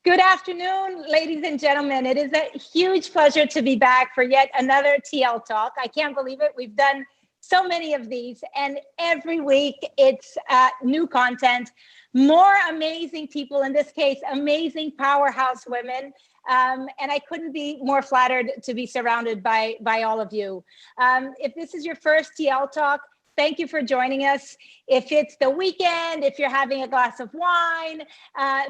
Good afternoon, ladies and gentlemen. It is a huge pleasure to be back for yet another TL Talk. I can't believe it. We've done so many of these, and every week it's new content, more amazing people, in this case, amazing powerhouse women. And I couldn't be more flattered to be surrounded by all of you. If this is your first TL Talk, thank you for joining us. If it's the weekend, if you're having a glass of wine,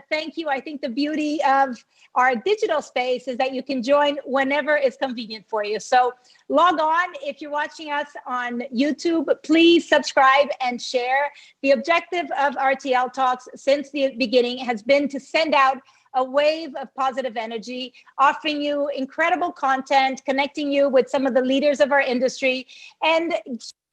thank you. I think the beauty of our digital space is that you can join whenever it's convenient for you. So log on. If you're watching us on YouTube, please subscribe and share. The objective of RTL Talks since the beginning has been to send out a wave of positive energy, offering you incredible content, connecting you with some of the leaders of our industry, and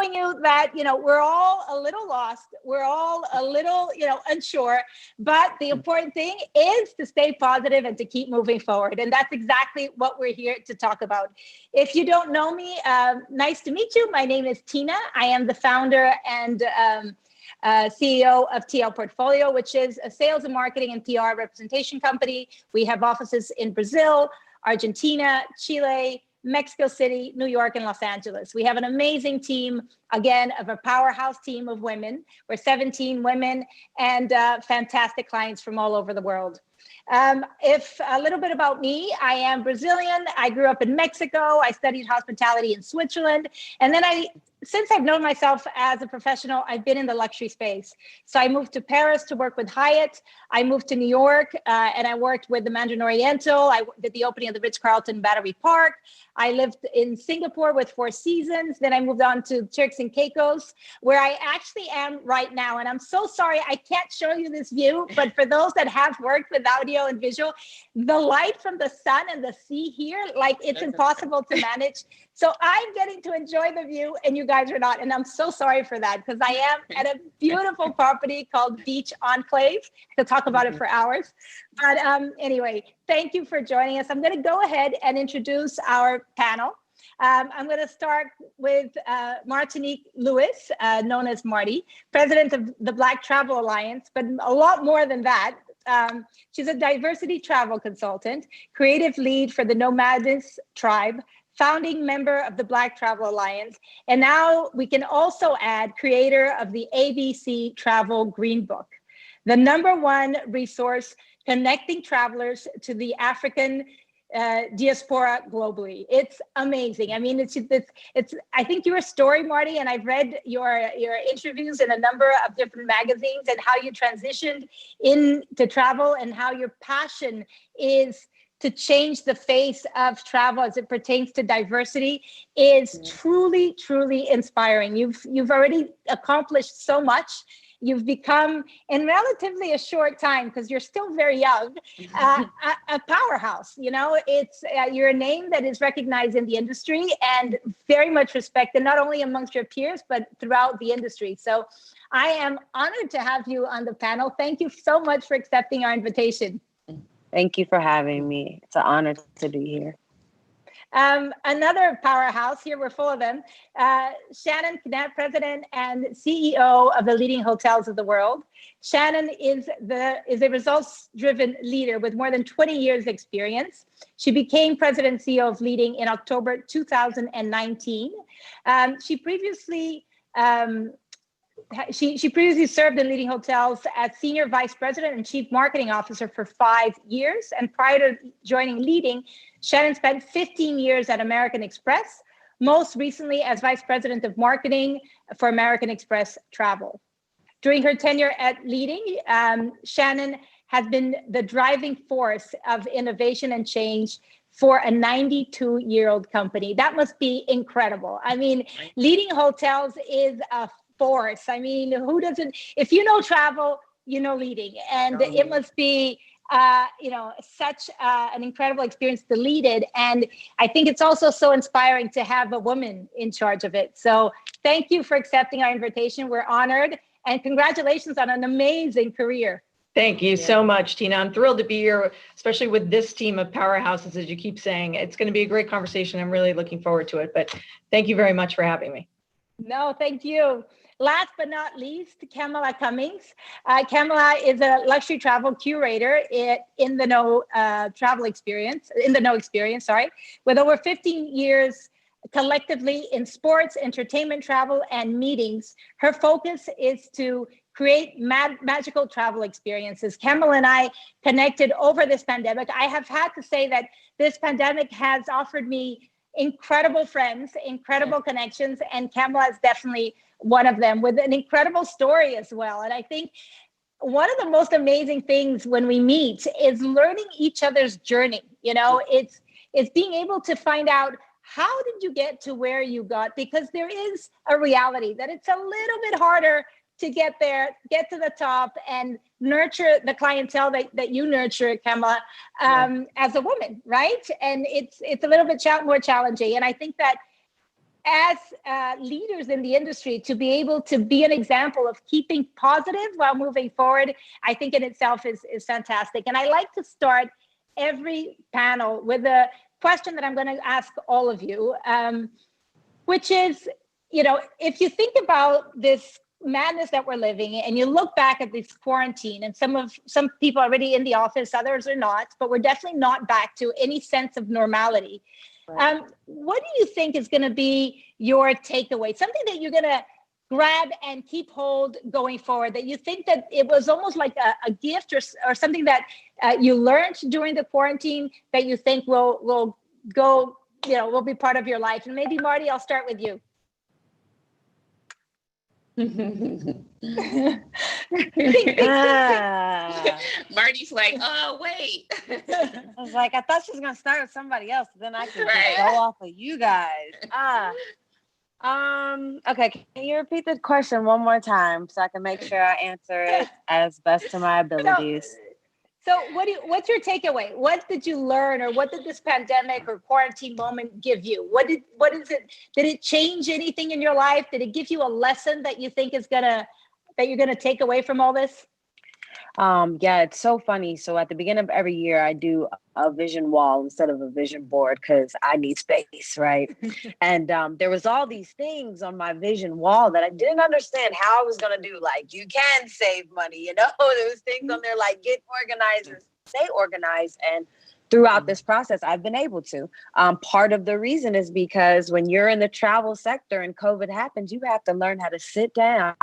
showing you that, we're all a little lost. We're all a little, unsure. But the important thing is to stay positive and to keep moving forward. And that's exactly what we're here to talk about. If you don't know me, nice to meet you. My name is Tina. I am the founder and CEO of TL Portfolio, which is a sales and marketing and PR representation company. We have offices in Brazil, Argentina, Chile, Mexico City, New York, and Los Angeles. We have an amazing team, again, of a powerhouse team of women. We're 17 women and fantastic clients from all over the world. If a little bit about me, I am Brazilian. I grew up in Mexico. I studied hospitality in Switzerland. And then since I've known myself as a professional, I've been in the luxury space. So I moved to Paris to work with Hyatt. I moved to New York and I worked with the Mandarin Oriental. I did the opening of the Ritz-Carlton Battery Park. I lived in Singapore with Four Seasons. Then I moved on to Turks and Caicos, where I actually am right now. And I'm so sorry, I can't show you this view, but for those that have worked with audio and visual, the light from the sun and the sea here, it's impossible to manage. So I'm getting to enjoy the view and you guys are not. And I'm so sorry for that because I am at a beautiful property called Beach Enclave. I could talk about it for hours. But anyway, thank you for joining us. I'm going to go ahead and introduce our panel. I'm going to start with Martinique Lewis, known as Marty, president of the Black Travel Alliance, but a lot more than that. She's a diversity travel consultant, creative lead for the Nomadis tribe, founding member of the Black Travel Alliance, and now we can also add creator of the ABC Travel Green Book, the #1 resource connecting travelers to the African diaspora globally. It's amazing. I mean, it's. I think your story, Marty, and I've read your interviews in a number of different magazines and how you transitioned into travel and how your passion is to change the face of travel as it pertains to diversity is truly, truly inspiring. You've already accomplished so much. You've become, in relatively a short time, because you're still very young, a powerhouse. It's you're a name that is recognized in the industry and very much respected, not only amongst your peers, but throughout the industry. So I am honored to have you on the panel. Thank you so much for accepting our invitation. Thank you for having me. It's an honor to be here. Another powerhouse here, we're full of them. Shannon Knapp, president and CEO of the leading hotels of the world. Shannon is a results-driven leader with more than 20 years experience. She became president and CEO of Leading in October 2019. She previously served in Leading Hotels as Senior Vice President and Chief Marketing Officer for 5 years. And prior to joining Leading, Shannon spent 15 years at American Express, most recently as Vice President of Marketing for American Express Travel. During her tenure at Leading, Shannon has been the driving force of innovation and change for a 92-year-old company. That must be incredible. I mean, Leading Hotels is a force. I mean, who doesn't, if you know travel, you know Leading. And it must be, such an incredible experience to lead it. And I think it's also so inspiring to have a woman in charge of it. So thank you for accepting our invitation. We're honored. And congratulations on an amazing career. Thank you so much, Tina. I'm thrilled to be here, especially with this team of powerhouses, as you keep saying. It's going to be a great conversation. I'm really looking forward to it. But thank you very much for having me. No, thank you. last but not least, Kamala Cummings. Kamala is a luxury travel curator in the Know travel experience, in the Know experience, sorry, with over 15 years collectively in sports, entertainment, travel, and meetings. Her focus is to create magical travel experiences. Kamala and I connected over this pandemic. I have had to say that this pandemic has offered me incredible friends, incredible connections, and Kamala is definitely one of them with an incredible story as well. And I think one of the most amazing things when we meet is learning each other's journey. You know, it's being able to find out, how did you get to where you got? Because there is a reality that it's a little bit harder to get there, get to the top, and nurture the clientele that you nurture, Kamala, as a woman, right? And it's a little bit more challenging. And I think that as leaders in the industry, to be able to be an example of keeping positive while moving forward, I think in itself is fantastic. And I like to start every panel with a question that I'm going to ask all of you, which is, you know, if you think about this madness that we're living in and you look back at this quarantine, and some people are already in the office, others are not, but we're definitely not back to any sense of normality. What do you think is going to be your takeaway? Something that you're going to grab and keep hold going forward, that you think that it was almost like a gift or something that you learned during the quarantine that you think will go, you know, will be part of your life? And maybe Marty, I'll start with you. Marty's like, oh, wait. I was like, I thought she was going to start with somebody else. Then I could just go off of you guys. Okay, can you repeat the question one more time so I can make sure I answer it as best to my abilities? So what's your takeaway? What did you learn, or what did this pandemic or quarantine moment give you? Did it change anything in your life? Did it give you a lesson that you think that you're gonna take away from all this? Yeah, it's so funny. So at the beginning of every year, I do a vision wall instead of a vision board because I need space, right? And there was all these things on my vision wall that I didn't understand how I was going to do. Like, you can save money, you know? There was things on there like get organized and stay organized. And throughout this process, I've been able to. Part of the reason is because when you're in the travel sector and COVID happens, you have to learn how to sit down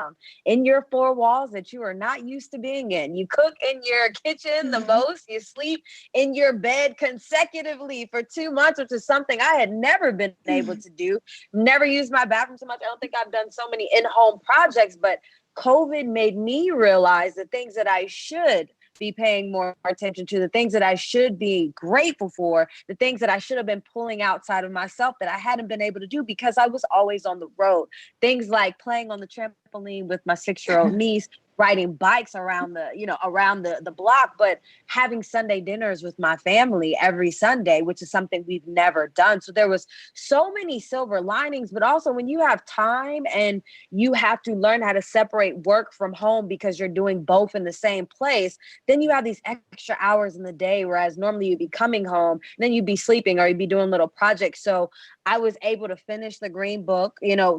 in your four walls that you are not used to being in. You cook in your kitchen the most, you sleep in your bed consecutively for 2 months, which is something I had never been able to do. Never used my bathroom so much. I don't think I've done so many in-home projects, but COVID made me realize the things that I should be paying more attention to, the things that I should be grateful for, the things that I should have been pulling outside of myself that I hadn't been able to do because I was always on the road. Things like playing on the trampoline with my 6-year-old niece, riding bikes around the block, but having Sunday dinners with my family every Sunday, which is something we've never done. So there was so many silver linings, but also when you have time and you have to learn how to separate work from home because you're doing both in the same place, then you have these extra hours in the day, whereas normally you'd be coming home, and then you'd be sleeping or you'd be doing little projects. So I was able to finish the Green Book,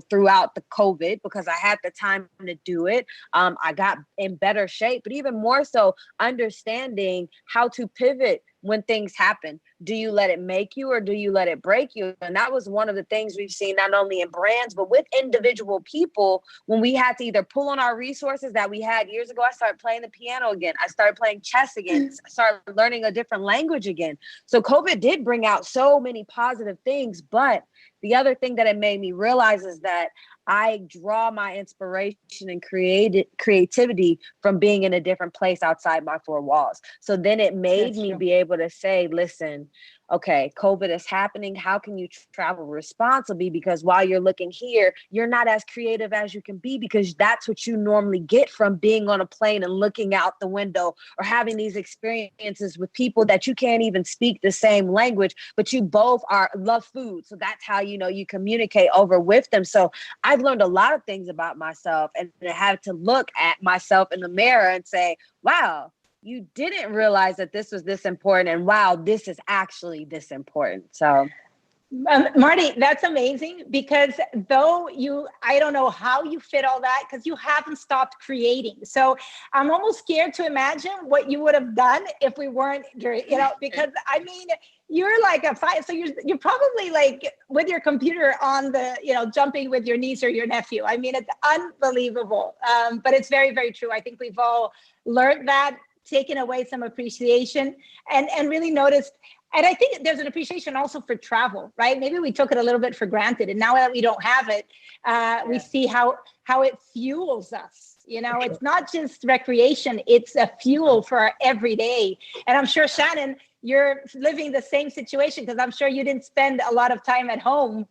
throughout the COVID because I had the time to do it. I got in better shape, but even more so understanding how to pivot when things happen. Do you let it make you or do you let it break you? And that was one of the things we've seen not only in brands, but with individual people when we had to either pull on our resources that we had years ago. I started playing the piano again. I started playing chess again. I started learning a different language again. So COVID did bring out so many positive things, but the other thing that it made me realize is that I draw my inspiration and creativity from being in a different place outside my four walls. So then it made me be able to say, listen, okay, COVID is happening. How can you travel responsibly? Because while you're looking here, you're not as creative as you can be because that's what you normally get from being on a plane and looking out the window or having these experiences with people that you can't even speak the same language, but you both love food. So that's how, you communicate over with them. So I've learned a lot of things about myself and I had to look at myself in the mirror and say, wow, you didn't realize that this was this important. And wow, this is actually this important. So Marty, that's amazing, because I don't know how you fit all that, because you haven't stopped creating. So I'm almost scared to imagine what you would have done if we weren't, because I mean, you're like so you're probably like with your computer on the, jumping with your niece or your nephew. I mean, it's unbelievable. But it's very, very true. I think we've all learned that, taken away some appreciation, and really noticed. And I think there's an appreciation also for travel, right? Maybe we took it a little bit for granted, and now that we don't have it, we see how it fuels us. It's not just recreation; it's a fuel for our everyday. And I'm sure, Shannon, you're living the same situation, because I'm sure you didn't spend a lot of time at home.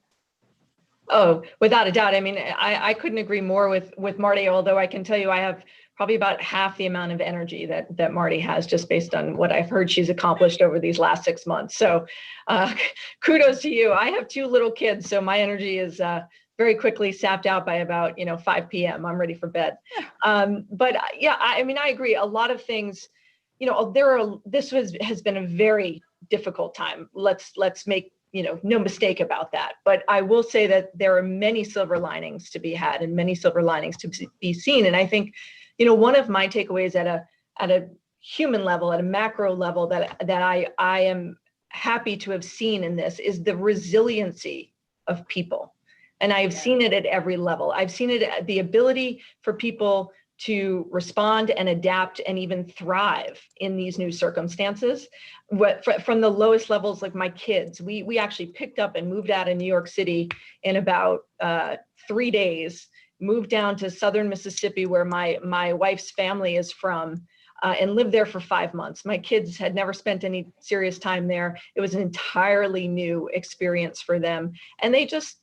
Oh, without a doubt. I mean, I couldn't agree more with Marty, although I can tell you I have probably about half the amount of energy that Marty has, just based on what I've heard she's accomplished over these last 6 months. So kudos to you. I have 2 little kids, so my energy is very quickly sapped out by about 5 p.m. I'm ready for bed. But yeah, I mean, I agree. A lot of things, this has been a very difficult time. Let's make no mistake about that. But I will say that there are many silver linings to be had, and many silver linings to be seen. And I think, one of my takeaways at a human level, at a macro level, that I am happy to have seen in this is the resiliency of people. And I've seen it at every level. I've seen it, the ability for people to respond and adapt and even thrive in these new circumstances. From the lowest levels, like my kids, we actually picked up and moved out of New York City in about 3 days, moved down to southern Mississippi, where my wife's family is from, and lived there for 5 months. My kids had never spent any serious time there. It was an entirely new experience for them. And they just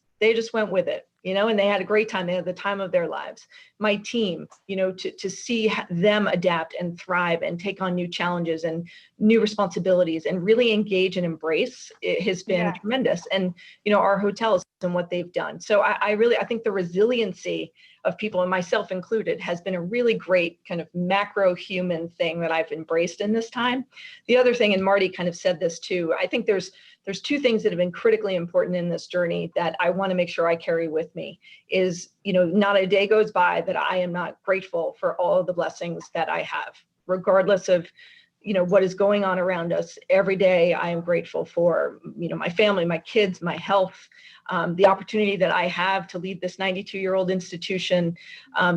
went with it, and they had a great time. They had the time of their lives. My team, to see them adapt and thrive and take on new challenges and new responsibilities and really engage and embrace, it has been tremendous. And, our hotels and what they've done. So I think the resiliency of people, and myself included, has been a really great kind of macro human thing that I've embraced in this time. The other thing, and Marty kind of said this too, I think there's 2 things that have been critically important in this journey that I want to make sure I carry with me is, not a day goes by that I am not grateful for all of the blessings that I have, regardless of, what is going on around us. Every day I am grateful for, my family, my kids, my health, the opportunity that I have to lead this 92-year-old institution.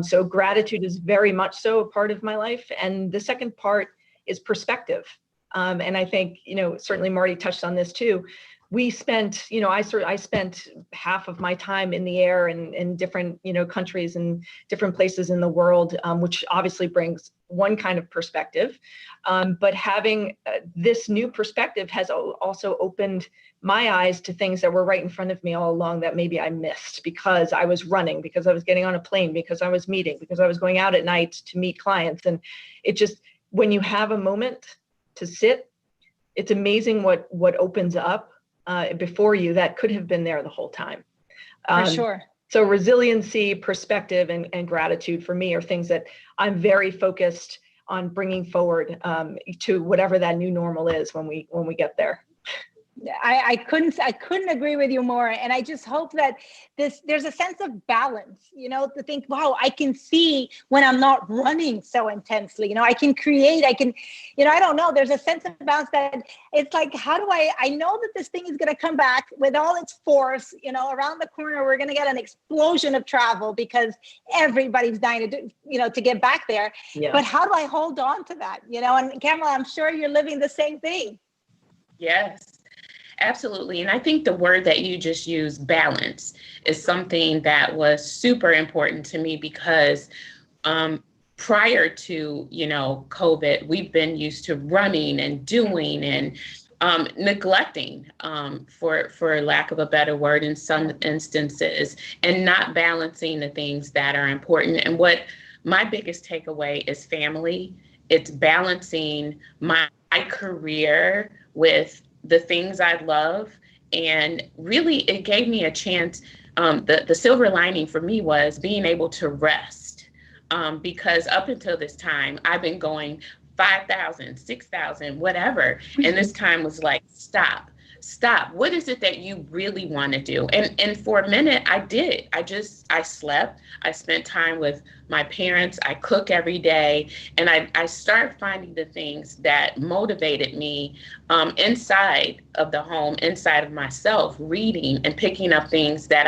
So gratitude is very much so a part of my life. And the second part is perspective. And I think, certainly Marty touched on this too. We spent, I spent half of my time in the air in different, countries and different places in the world, which obviously brings one kind of perspective. But having this new perspective has also opened my eyes to things that were right in front of me all along that maybe I missed because I was running, because I was getting on a plane, because I was meeting, because I was going out at night to meet clients. And it just, when you have a moment to sit, it's amazing what opens up before you that could have been there the whole time. For sure. So resiliency, perspective, and gratitude for me are things that I'm very focused on bringing forward to whatever that new normal is when we get there. I couldn't agree with you more. And I just hope that there's a sense of balance, to think, wow, I can see when I'm not running so intensely, I can create, I can, I don't know, there's a sense of balance that it's like, how do I know that this thing is going to come back with all its force, around the corner, we're going to get an explosion of travel because everybody's dying to do, to get back there. Yeah. But how do I hold on to that? And Kamala, I'm sure you're living the same thing. Yes. Absolutely. And I think the word that you just used, balance, is something that was super important to me because prior to, COVID, we've been used to running and doing and neglecting, for lack of a better word, in some instances, and not balancing the things that are important. And what my biggest takeaway is family. It's balancing my career with the things I love. And really, it gave me a chance. The silver lining for me was being able to rest, because up until this time, I've been going 5,000, 6,000, whatever. And this time was like, stop. stop. What is it that you really want to do? And for a minute, I did. I slept. I spent time with my parents. I cook every day. And I started finding the things that motivated me inside of the home, inside of myself, reading and picking up things that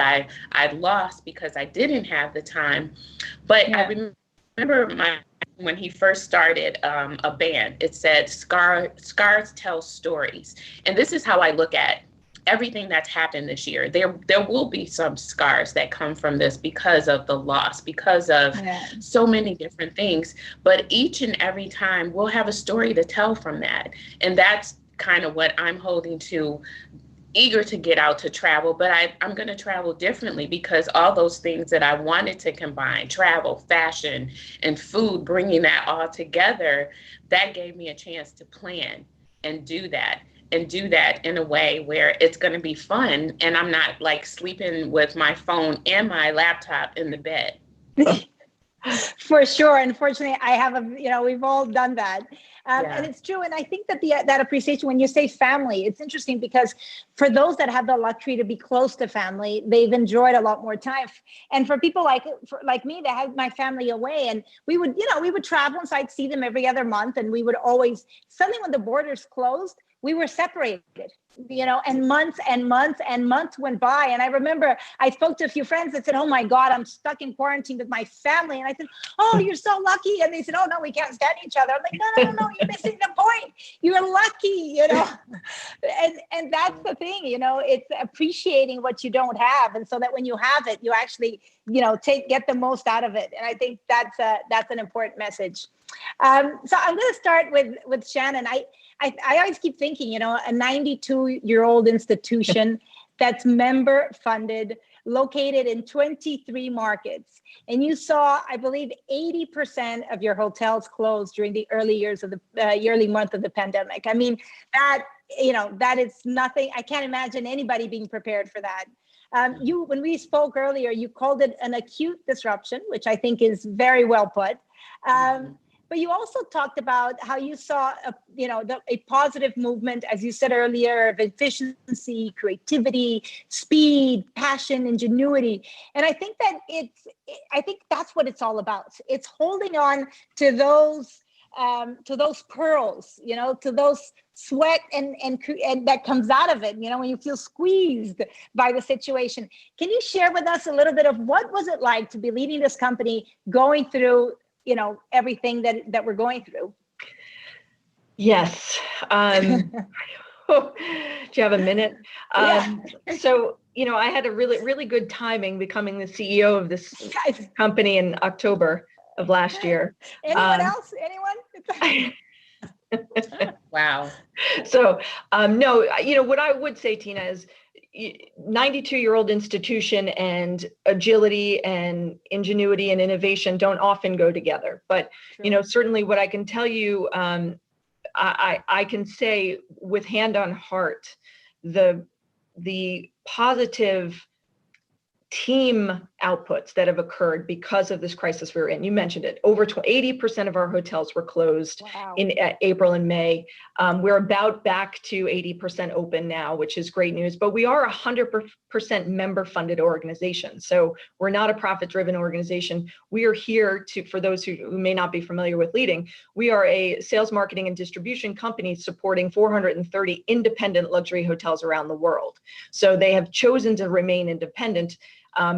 I lost because I didn't have the time. But I remember when he first started a band, it said scars tell stories. And this is how I look at everything that's happened this year. There will be some scars that come from this because of the loss, because of so many different things. But each and every time we'll have a story to tell from that. And that's kind of what I'm holding to, eager to get out to travel, but I'm going to travel differently because all those things that I wanted to combine, travel, fashion, and food, bringing that all together, that gave me a chance to plan and do that in a way where it's going to be fun. And I'm not like sleeping with my phone and my laptop in the bed. For sure. Unfortunately, I have we've all done that. And it's true. And I think that that appreciation, when you say family, it's interesting because for those that have the luxury to be close to family, they've enjoyed a lot more time. And for people like me that had my family away, and we would travel, and so I'd see them every other month, and we would always, suddenly when the borders closed, we were separated, and months and months and months went by. And I remember I spoke to a few friends that said, "Oh my God, I'm stuck in quarantine with my family." And I said, "Oh, you're so lucky." And they said, "Oh no, we can't stand each other." I'm like, no, you're missing the point. You're lucky, and that's the thing, it's appreciating what you don't have. And so that when you have it, you actually, get the most out of it. And I think that's an important message. So I'm going to start with Shannon. I always keep thinking, a 92-year-old institution that's member funded, located in 23 markets. And you saw, I believe, 80% of your hotels closed during the early years of the early month of the pandemic. I mean, that is nothing. I can't imagine anybody being prepared for that. When we spoke earlier, you called it an acute disruption, which I think is very well put. But you also talked about how you saw a positive movement, as you said earlier, of efficiency, creativity, speed, passion, ingenuity. And I think that that's what it's all about. It's holding on to those pearls, to those sweat and that comes out of it, when you feel squeezed by the situation. Can you share with us a little bit of what was it like to be leading this company, going through everything that we're going through? Yes. Do you have a minute? So, I had a really good timing becoming the CEO of this company in October of last year. Anyone else? Anyone? Wow. So, no, what I would say, Tina, is 92-year-old institution and agility and ingenuity and innovation don't often go together. But, certainly what I can tell you, I can say with hand on heart, the positive team outputs that have occurred because of this crisis we're in. You mentioned it. Over 80% of our hotels were closed in April and May. We're about back to 80% open now, which is great news. But we are a 100% member-funded organization. So we're not a profit-driven organization. We are here for those who may not be familiar with leading, we are a sales, marketing, and distribution company supporting 430 independent luxury hotels around the world. So they have chosen to remain independent.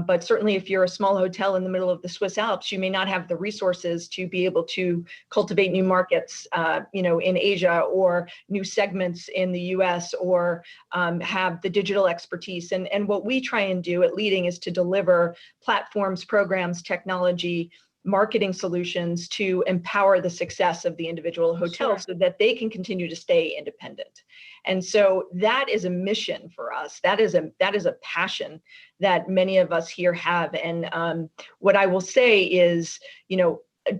But certainly if you're a small hotel in the middle of the Swiss Alps, you may not have the resources to be able to cultivate new markets, in Asia, or new segments in the US, or have the digital expertise. And what we try and do at Leading is to deliver platforms, programs, technology, marketing solutions to empower the success of the individual hotels so that they can continue to stay independent. And so that is a mission for us. That is a passion that many of us here have. And what I will say is,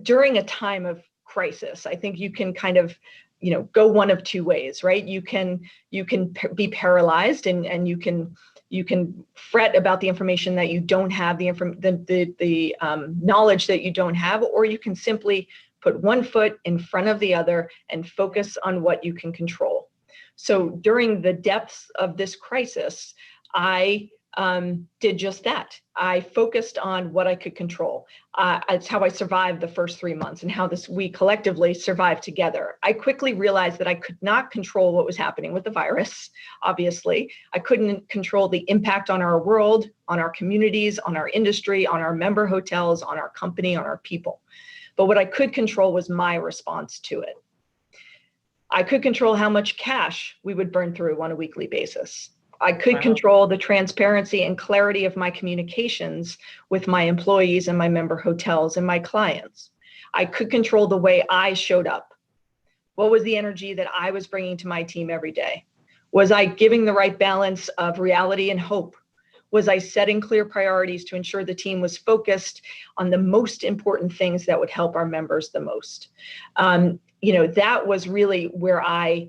during a time of crisis, I think you can kind of, go one of two ways, right? You can be paralyzed and you can fret about the information that you don't have, the knowledge that you don't have, or you can simply put one foot in front of the other and focus on what you can control. So during the depths of this crisis, I did just that. I focused on what I could control. It's how I survived the first 3 months and how we collectively survived together. I quickly realized that I could not control what was happening with the virus, obviously. I couldn't control the impact on our world, on our communities, on our industry, on our member hotels, on our company, on our people. But what I could control was my response to it. I could control how much cash we would burn through on a weekly basis. I could control the transparency and clarity of my communications with my employees and my member hotels and my clients. I could control the way I showed up. What was the energy that I was bringing to my team every day? Was I giving the right balance of reality and hope? Was I setting clear priorities to ensure the team was focused on the most important things that would help our members the most? That was really where I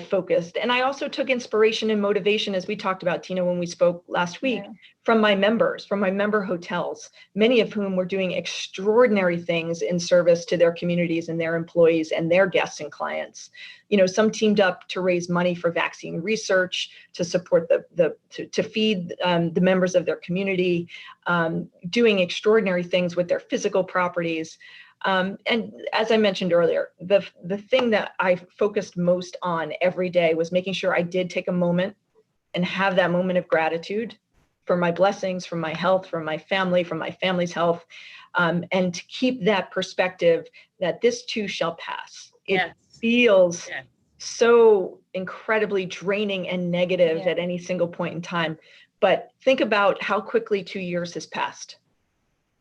focused. And I also took inspiration and motivation, as we talked about, Tina, when we spoke last week, from my members, from my member hotels, many of whom were doing extraordinary things in service to their communities and their employees and their guests and clients. Some teamed up to raise money for vaccine research, to support to feed the members of their community, doing extraordinary things with their physical properties. And as I mentioned earlier, the thing that I focused most on every day was making sure I did take a moment and have that moment of gratitude for my blessings, for my health, for my family's health, and to keep that perspective that this too shall pass. It feels so incredibly draining and negative at any single point in time. But think about how quickly 2 years has passed.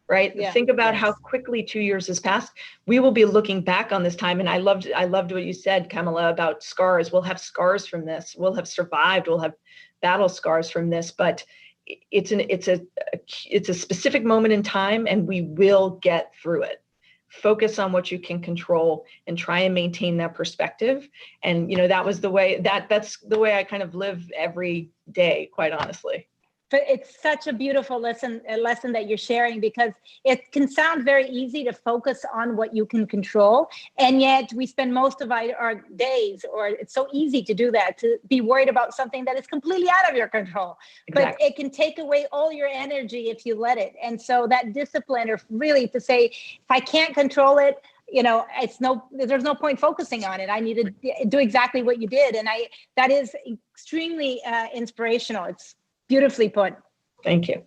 Right? Yeah. Think about how quickly 2 years has passed. We will be looking back on this time. And I loved what you said, Kamala, about scars. We'll have scars from this. We'll have survived. We'll have battle scars from this. But it's a specific moment in time, and we will get through it. Focus on what you can control and try and maintain that perspective. And that was the way that's the way I kind of live every day, quite honestly. But it's such a beautiful lesson that you're sharing, because it can sound very easy to focus on what you can control. And yet we spend most of our days, or it's so easy to do that, to be worried about something that is completely out of your control. Exactly. But it can take away all your energy if you let it. And so that discipline, or really to say, if I can't control it, there's no point focusing on it. I need to do exactly what you did. And that is extremely inspirational. It's beautifully put. Thank you.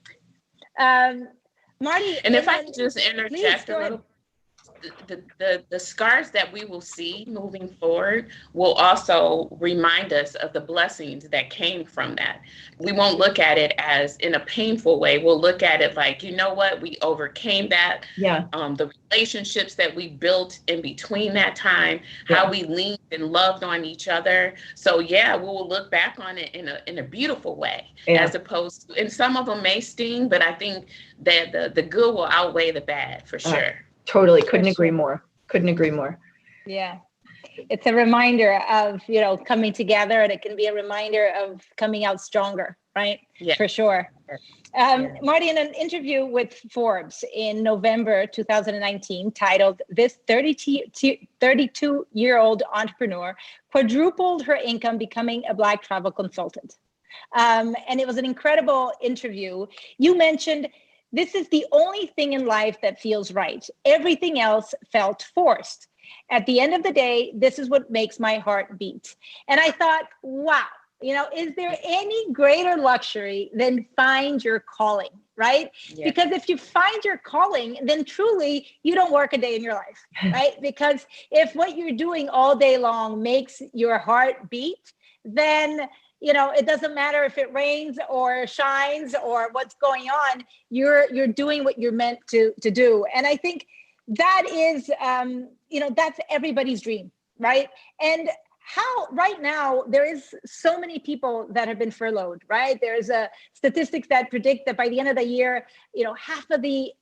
Marty. And if I could just interject a little, the scars that we will see moving forward will also remind us of the blessings that came from that. We won't look at it as in a painful way. We'll look at it like, we overcame that. Yeah. The relationships that we built in between that time, how we leaned and loved on each other. So we will look back on it in a beautiful way, as opposed to, and some of them may sting, but I think that the good will outweigh the bad for sure. Totally. Couldn't agree more. Yeah. It's a reminder of, coming together, and it can be a reminder of coming out stronger, right? Yeah. For sure. Marty, in an interview with Forbes in November 2019, titled "This 32-year-old entrepreneur quadrupled her income becoming a Black travel consultant." And it was an incredible interview. You mentioned, "This is the only thing in life that feels right. Everything else felt forced. At the end of the day, this is what makes my heart beat." And I thought, wow, is there any greater luxury than find your calling, right? Yeah. Because if you find your calling, then truly you don't work a day in your life, right? Because if what you're doing all day long makes your heart beat, then it doesn't matter if it rains or shines or what's going on. You're doing what you're meant to do. And I think that is, that's everybody's dream, right? And how right now there is so many people that have been furloughed, right? There's statistics that predict that by the end of the year, half of the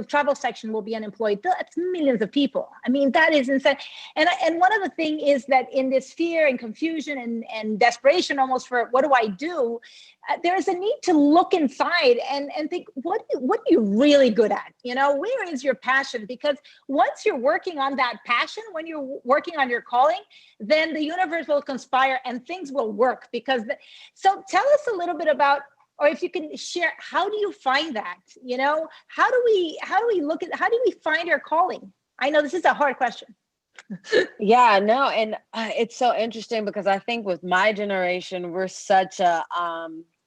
travel section will be unemployed. That's millions of people. I mean, that is insane. And one of the things is that in this fear and confusion and desperation almost for what do I do, there's a need to look inside and think, what are you really good at? Where is your passion? Because once you're working on that passion, when you're working on your calling, then the the universe will conspire and things will work so tell us a little bit about, or if you can share, how do you find that? How do we find our calling? I know this is a hard question. Yeah, no, and it's so interesting because I think with my generation, we're such a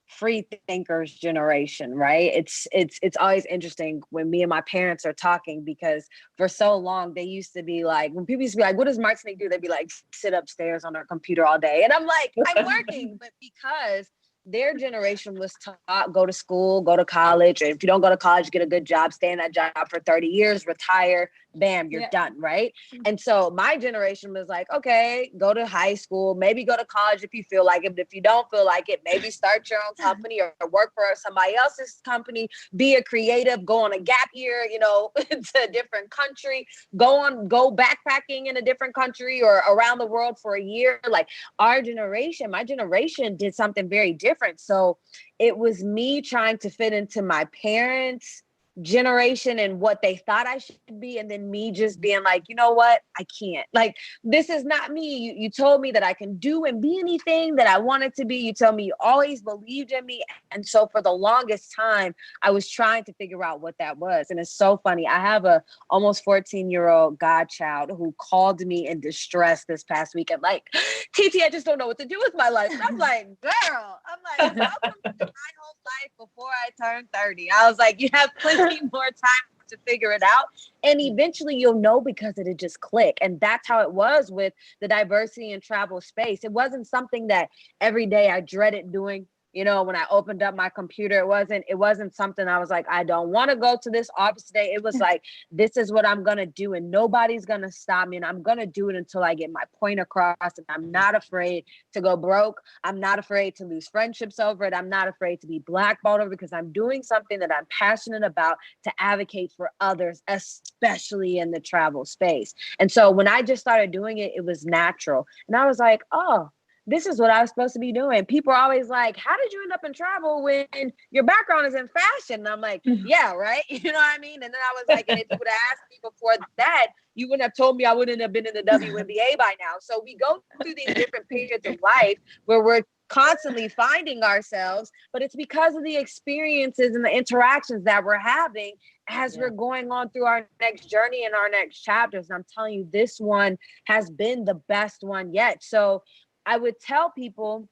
free thinkers generation, right? It's always interesting when me and my parents are talking, because for so long they used to be like, when people used to be like, what does Martinique do? They'd be like, sit upstairs on her computer all day. And I'm like, I'm working. But because their generation was taught, go to school, go to college. And if you don't go to college, get a good job, stay in that job for 30 years, retire, bam, you're done, right? And so my generation was like, okay, go to high school, maybe go to college if you feel like it. But if you don't feel like it, maybe start your own company or work for somebody else's company, be a creative, go on a gap year, to a different country, go backpacking in a different country or around the world for a year. Like my generation did something very different. So it was me trying to fit into my parents' generation and what they thought I should be, and then me just being like, you know what, I can't. Like, this is not me. You told me that I can do and be anything that I wanted to be. You told me you always believed in me. And so for the longest time, I was trying to figure out what that was. And it's so funny. I have a almost 14-year-old godchild who called me in distress this past weekend, like, TT, I just don't know what to do with my life. And I'm like, girl, welcome to my whole life before I turned 30. I was like, you have plenty more time to figure it out. And eventually you'll know, because it'll just click. And that's how it was with the diversity and travel space. It wasn't something that every day I dreaded doing. When I opened up my computer, it wasn't something I was like, I don't want to go to this office today. It was like, this is what I'm going to do, and nobody's going to stop me, and I'm going to do it until I get my point across. And I'm not afraid to go broke. I'm not afraid to lose friendships over it. I'm not afraid to be blackballed over it, because I'm doing something that I'm passionate about to advocate for others, especially in the travel space. And so when I just started doing it, it was natural. And I was like, oh, this is what I was supposed to be doing. People are always like, how did you end up in travel when your background is in fashion? And I'm like, yeah, right. You know what I mean? And then I was like, and if you would have asked me before that, you wouldn't have told me I wouldn't have been in the WNBA by now. So we go through these different periods of life where we're constantly finding ourselves, but it's because of the experiences and the interactions that we're having as we're going on through our next journey and our next chapters. And I'm telling you, this one has been the best one yet. So I would tell people,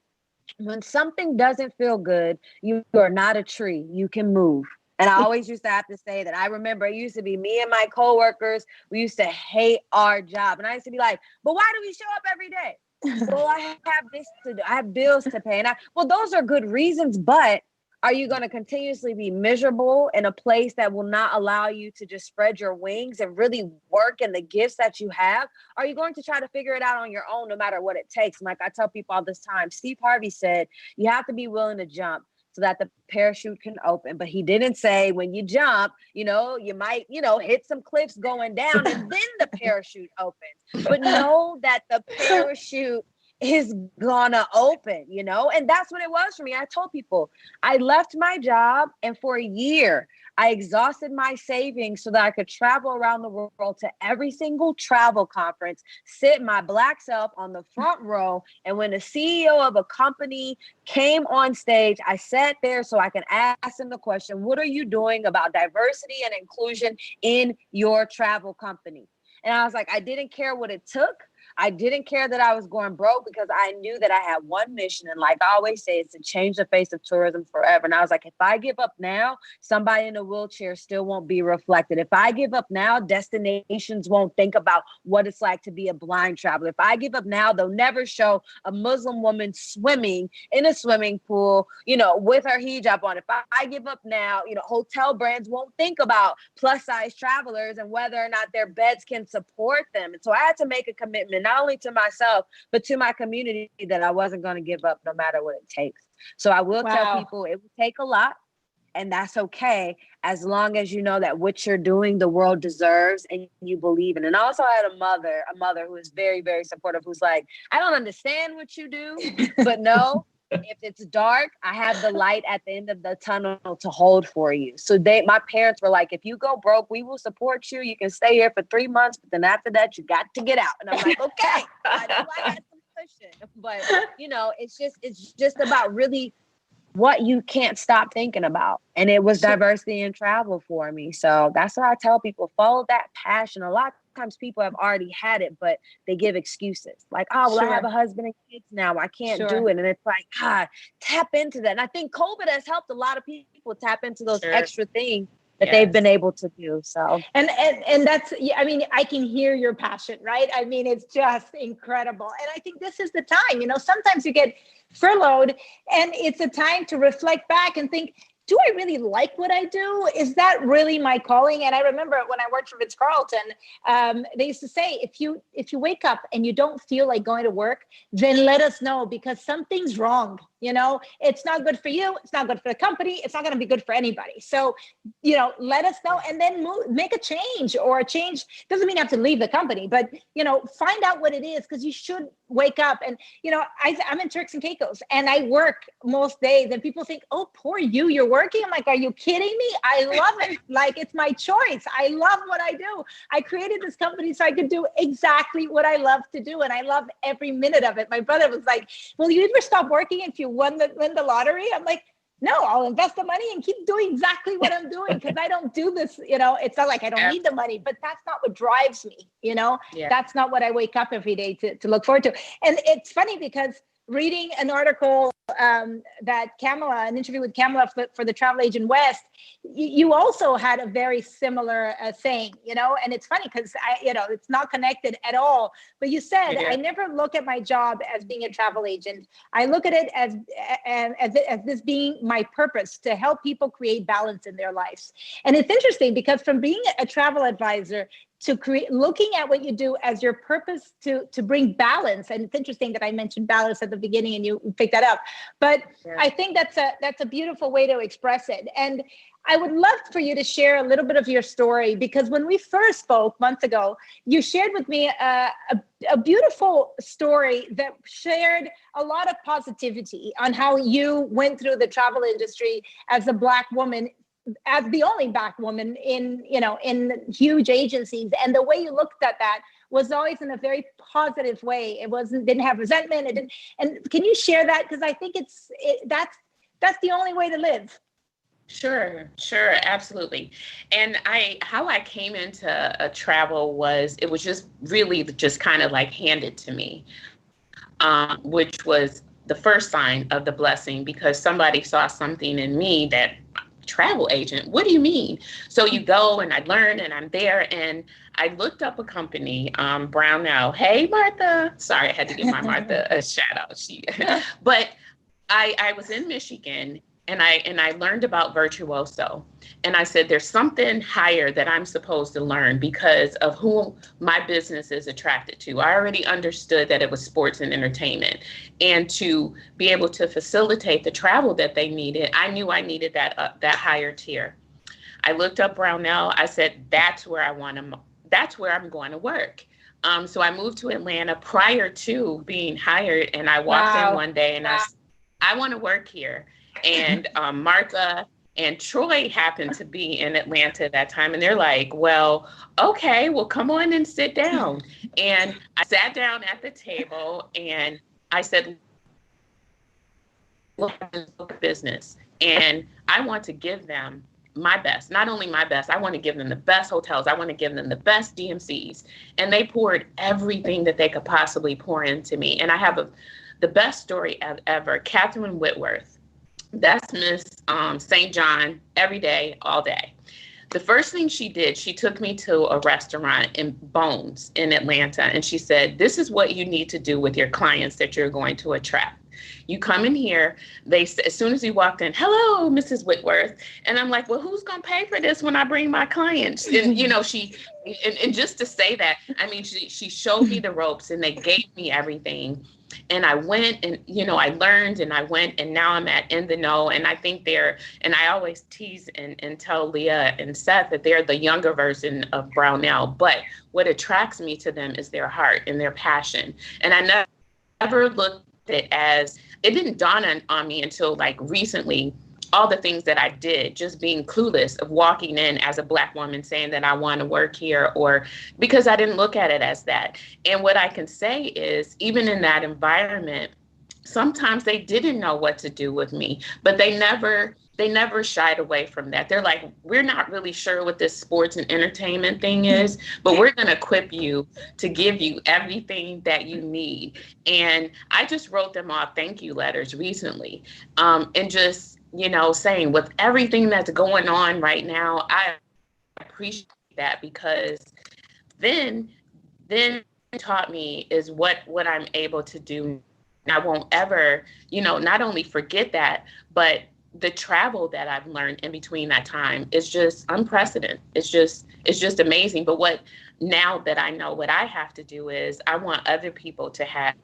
when something doesn't feel good, you are not a tree. You can move. And I always used to have to say that. I remember it used to be me and my coworkers, we used to hate our job. And I used to be like, but why do we show up every day? Well, I have this to do. I have bills to pay. And well, those are good reasons, but are you going to continuously be miserable in a place that will not allow you to just spread your wings and really work in the gifts that you have? Are you going to try to figure it out on your own, no matter what it takes? Like I tell people all this time, Steve Harvey said, you have to be willing to jump so that the parachute can open. But he didn't say when you jump, you might, hit some cliffs going down and then the parachute opens. But know that the parachute is gonna open, and that's what it was for me. I told people I left my job, and for a year I exhausted my savings so that I could travel around the world to every single travel conference, sit my Black self on the front row. And when the CEO of a company came on stage, I sat there so I can ask them the question, what are you doing about diversity and inclusion in your travel company? And I was like, I didn't care what it took. I didn't care that I was going broke, because I knew that I had one mission. And like I always say, it's to change the face of tourism forever. And I was like, if I give up now, somebody in a wheelchair still won't be reflected. If I give up now, destinations won't think about what it's like to be a blind traveler. If I give up now, they'll never show a Muslim woman swimming in a swimming pool, with her hijab on. If I give up now, hotel brands won't think about plus size travelers and whether or not their beds can support them. And so I had to make a commitment, not only to myself, but to my community, that I wasn't going to give up no matter what it takes. So I will tell people it will take a lot, and that's okay, as long as you know that what you're doing, the world deserves, and you believe in it. And I also had a mother who is very, very supportive, who's like, I don't understand what you do, but no, if it's dark, I have the light at the end of the tunnel to hold for you. So my parents were like, if you go broke, we will support you. You can stay here for 3 months, but then after that, you got to get out. And I'm like, okay, I know I got some pushing. But it's just about really what you can't stop thinking about. And it was diversity in travel for me. So that's what I tell people, follow that passion. A lot of times people have already had it, but they give excuses like, oh, well, I have a husband and kids now, I can't do it. And it's like, tap into that. And I think COVID has helped a lot of people tap into those extra things that they've been able to do. So, and that's, I mean, I can hear your passion, right? I mean, it's just incredible. And I think this is the time, sometimes you get furloughed and it's a time to reflect back and think, do I really like what I do? Is that really my calling? And I remember when I worked for Ritz-Carlton, they used to say, if you wake up and you don't feel like going to work, then let us know, because something's wrong. It's not good for you. It's not good for the company. It's not going to be good for anybody. So, let us know, and then make a change. Or a change doesn't mean you have to leave the company, but, find out what it is, because you should wake up. And, I'm in Turks and Caicos and I work most days, and people think, oh, poor you, you're working. I'm like, are you kidding me? I love it. Like, it's my choice. I love what I do. I created this company so I could do exactly what I love to do. And I love every minute of it. My brother was like, will you ever stop working if you win the lottery? I'm like, no, I'll invest the money and keep doing exactly what I'm doing, because I don't do this, it's not like I don't need the money, but that's not what drives me, That's not what I wake up every day to look forward to. And it's funny because reading an article that an interview with Kamala for the Travel Agent West, you also had a very similar saying, and it's funny because it's not connected at all. But you said, I never look at my job as being a travel agent. I look at it as this being my purpose to help people create balance in their lives. And it's interesting because from being a travel advisor to looking at what you do as your purpose to bring balance. And it's interesting that I mentioned balance at the beginning and you picked that up. But I think that's a beautiful way to express it. And I would love for you to share a little bit of your story, because when we first spoke months ago, you shared with me a beautiful story that shared a lot of positivity on how you went through the travel industry as a Black woman, as the only Black woman in huge agencies. And the way you looked at that was always in a very positive way. It didn't have resentment. And can you share that? Because I think that's the only way to live. Sure, absolutely. And how I came into travel was just really just kind of like handed to me, which was the first sign of the blessing, because somebody saw something in me that, travel agent, what do you mean? So you go, and I learn, and I'm there, and I looked up a company, Brownell. Hey, Martha. Sorry, I had to give my Martha a shout out. But I was in Michigan, and I learned about Virtuoso. And I said, there's something higher that I'm supposed to learn because of who my business is attracted to. I already understood that it was sports and entertainment. And to be able to facilitate the travel that they needed, I knew I needed that higher tier. I looked up Brownell. I said, that's where I'm going to work. So I moved to Atlanta prior to being hired. And I walked in one day and I said, I want to work here. And Martha and Troy happened to be in Atlanta at that time. And they're like, well, okay, well, come on and sit down. And I sat down at the table and I said, look at business. And I want to give them my best, not only my best, I want to give them the best hotels. I want to give them the best DMCs. And they poured everything that they could possibly pour into me. And I have the best story ever. Catherine Whitworth. That's Miss St. John every day, all day. The first thing she did, she took me to a restaurant in Bones in Atlanta. And she said, this is what you need to do with your clients that you're going to attract. You come in here, as soon as you walked in, hello, Mrs. Whitworth. And I'm like, well, who's going to pay for this when I bring my clients? And, and just to say that, I mean, she showed me the ropes and they gave me everything. And I went and, I learned and I went and now I'm in the know. And I think and I always tease and tell Leah and Seth that they're the younger version of Brownell. But what attracts me to them is their heart and their passion. And I never looked at it as, it didn't dawn on me until like recently all the things that I did, just being clueless of walking in as a Black woman saying that I want to work here, or because I didn't look at it as that. And what I can say is, even in that environment, sometimes they didn't know what to do with me, but they never shied away from that. They're like, we're not really sure what this sports and entertainment thing is, but we're going to equip you to give you everything that you need. And I just wrote them all thank you letters recently, and just, saying, with everything that's going on right now, I appreciate that, because then taught me is what I'm able to do. I won't ever, not only forget that, but the travel that I've learned in between that time is just unprecedented. It's just amazing. But now that I know, what I have to do is, I want other people to have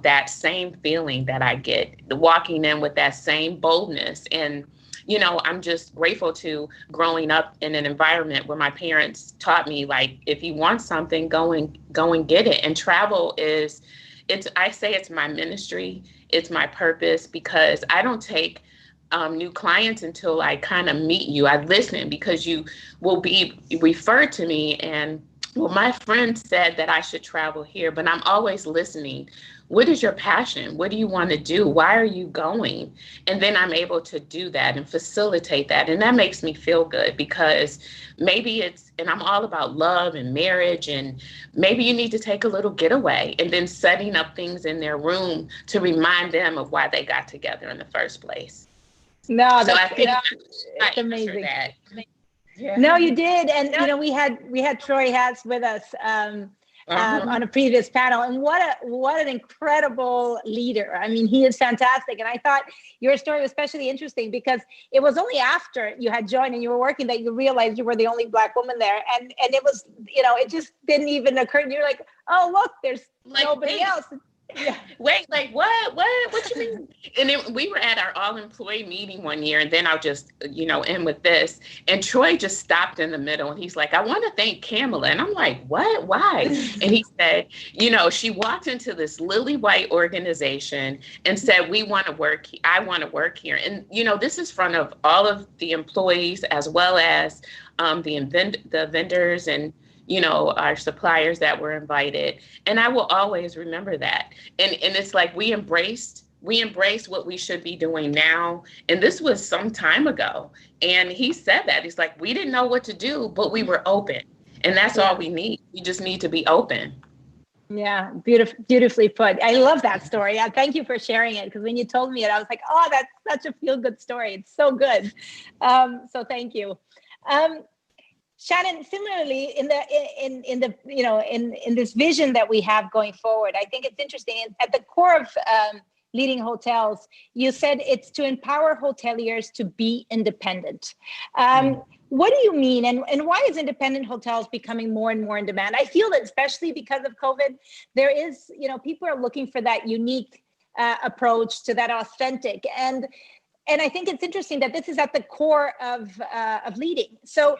that same feeling that I get, walking in with that same boldness. And, I'm just grateful to growing up in an environment where my parents taught me, like, if you want something, go and get it. And travel I say it's my ministry, it's my purpose, because I don't take new clients until I kind of meet you. I listen, because you will be referred to me, and well, my friend said that I should travel here, but I'm always listening. What is your passion? What do you want to do? Why are you going? And then I'm able to do that and facilitate that. And that makes me feel good, because maybe and I'm all about love and marriage, and maybe you need to take a little getaway, and then setting up things in their room to remind them of why they got together in the first place. No, so I think it's amazing. That. Yeah. No, you did. And, we had Troy Hatz with us on a previous panel, and what an incredible leader. I mean, he is fantastic. And I thought your story was especially interesting, because it was only after you had joined and you were working that you realized you were the only Black woman there. And it was, it just didn't even occur. And you're like, oh, look, there's nobody else. Yeah. Wait, like what you mean? And then we were at our all-employee meeting one year, and then I'll just, end with this. And Troy just stopped in the middle, and he's like, I want to thank Kamala. And I'm like, what? Why? And he said, she walked into this lily white organization and said, I want to work here. And, this is in front of all of the employees, as well as the vendors and our suppliers that were invited. And I will always remember that. And it's like, we embraced what we should be doing now. And this was some time ago. And he said that. He's like, we didn't know what to do, but we were open. And that's all we need. We just need to be open. Yeah, beautifully put. I love that story. Thank you for sharing it, because when you told me it, I was like, oh, that's such a feel-good story. It's so good. So thank you. Shannon, similarly, in this vision that we have going forward, I think it's interesting. At the core of leading hotels, you said it's to empower hoteliers to be independent. What do you mean, and why is independent hotels becoming more and more in demand? I feel that especially because of COVID, there is, people are looking for that unique approach, to that authentic. And I think it's interesting that this is at the core of leading. So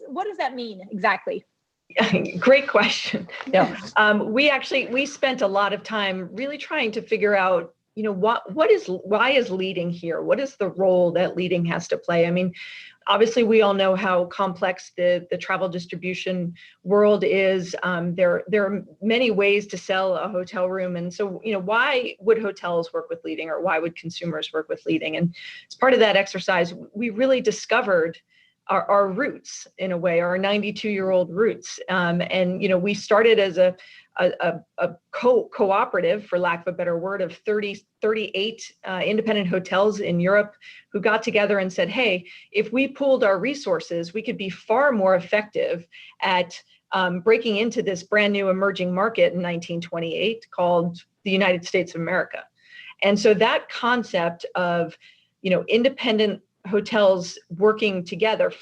what does that mean exactly? Great question. No, we spent a lot of time really trying to figure out, why is leading here? What is the role that leading has to play? I mean, obviously, we all know how complex the travel distribution world is. There are many ways to sell a hotel room. And so, why would hotels work with leading, or why would consumers work with leading? And as part of that exercise, we really discovered our roots, in a way, our 92-year-old roots. And we started as a cooperative, for lack of a better word, of 38 independent hotels in Europe who got together and said, hey, if we pooled our resources, we could be far more effective at breaking into this brand new emerging market in 1928 called the United States of America. And so that concept of, independent hotels working together,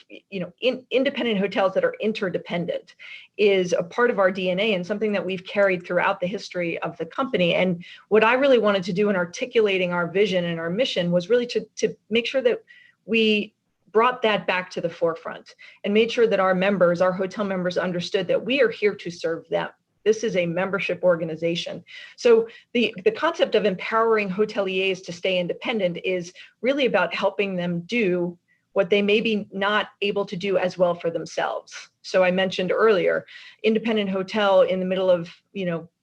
independent hotels that are interdependent, is a part of our DNA and something that we've carried throughout the history of the company. And what I really wanted to do in articulating our vision and our mission was really to make sure that we brought that back to the forefront and made sure that our hotel members understood that we are here to serve them. This is a membership organization. So the concept of empowering hoteliers to stay independent is really about helping them do what they may be not able to do as well for themselves. So I mentioned earlier, independent hotel in the middle of,